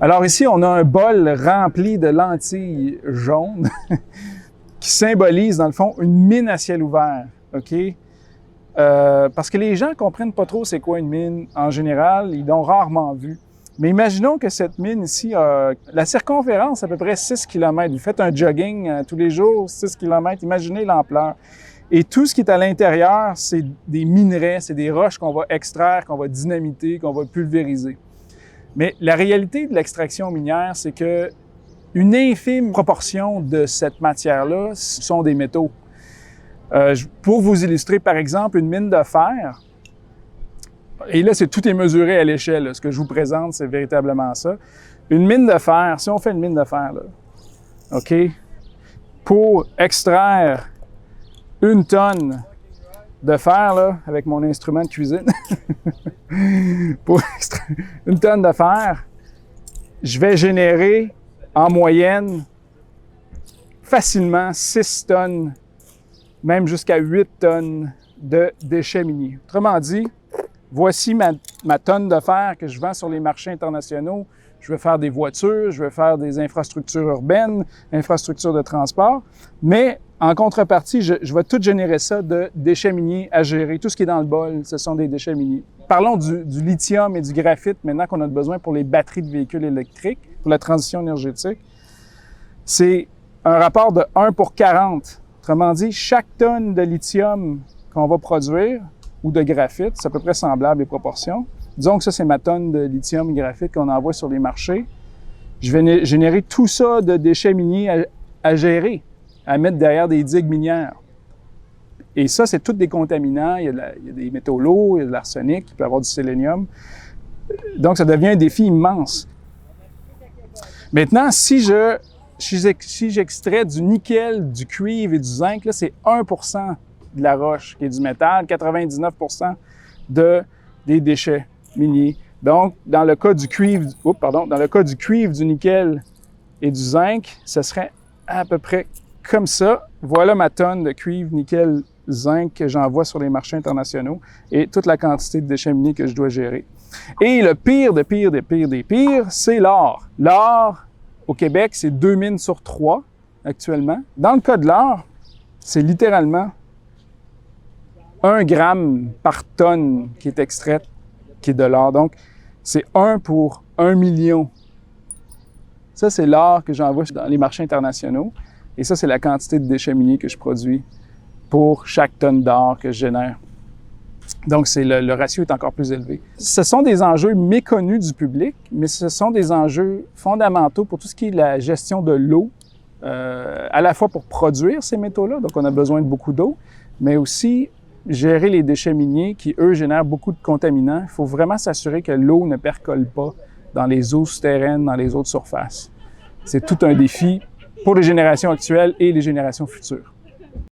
Alors ici, on a un bol rempli de lentilles jaunes qui symbolise, dans le fond, une mine à ciel ouvert. OK? Parce que les gens ne comprennent pas trop c'est quoi une mine en général, ils l'ont rarement vu. Mais imaginons que cette mine ici a la circonférence à peu près 6 km. Vous faites un jogging tous les jours, 6 km, imaginez l'ampleur. Et tout ce qui est à l'intérieur, c'est des minerais, c'est des roches qu'on va extraire, qu'on va dynamiter, qu'on va pulvériser. Mais la réalité de l'extraction minière, c'est que une infime proportion de cette matière-là sont des métaux. Pour vous illustrer, par exemple, une mine de fer, et là, tout est mesuré à l'échelle. Ce que je vous présente, c'est véritablement ça. Une mine de fer, si on fait une mine de fer, là, OK, pour extraire 1 tonne de fer, là, avec mon instrument de cuisine, pour extraire 1 tonne de fer, je vais générer en moyenne facilement 6 tonnes, même jusqu'à 8 tonnes de déchets miniers. Autrement dit, voici ma tonne de fer que je vends sur les marchés internationaux. Je vais faire des voitures, je vais faire des infrastructures urbaines, infrastructures de transport, mais en contrepartie, je vais tout générer ça de déchets miniers à gérer. Tout ce qui est dans le bol, ce sont des déchets miniers. Parlons du lithium et du graphite maintenant qu'on a besoin pour les batteries de véhicules électriques, pour la transition énergétique. C'est un rapport de 1 pour 40. Autrement dit, chaque tonne de lithium qu'on va produire, ou de graphite, c'est à peu près semblable les proportions. Disons que ça, c'est ma tonne de lithium et graphite qu'on envoie sur les marchés. Je vais générer tout ça de déchets miniers à gérer, à mettre derrière des digues minières. Et ça, c'est tous des contaminants. Il y a des métaux lourds, il y a de l'arsenic, il peut y avoir du sélénium. Donc, ça devient un défi immense. Maintenant, si j'extrais du nickel, du cuivre et du zinc, là, c'est 1 % de la roche qui est du métal, 99 % des déchets miniers. Donc, dans le cas du cuivre, du nickel et du zinc, ce serait à peu près comme ça. Voilà ma tonne de cuivre, nickel, zinc que j'envoie sur les marchés internationaux et toute la quantité de déchets miniers que je dois gérer. Et le pire des pires, c'est l'or. L'or, au Québec, c'est 2 mines sur 3 actuellement. Dans le cas de l'or, c'est littéralement 1 gramme par tonne qui est extraite, qui est de l'or. Donc, c'est 1 pour 1 million. Ça, c'est l'or que j'envoie dans les marchés internationaux. Et ça, c'est la quantité de déchets miniers que je produis pour chaque tonne d'or que je génère. Donc, le ratio est encore plus élevé. Ce sont des enjeux méconnus du public, mais ce sont des enjeux fondamentaux pour tout ce qui est la gestion de l'eau, à la fois pour produire ces métaux-là, donc on a besoin de beaucoup d'eau, mais aussi gérer les déchets miniers qui, eux, génèrent beaucoup de contaminants. Il faut vraiment s'assurer que l'eau ne percole pas dans les eaux souterraines, dans les eaux de surface. C'est tout un défi pour les générations actuelles et les générations futures.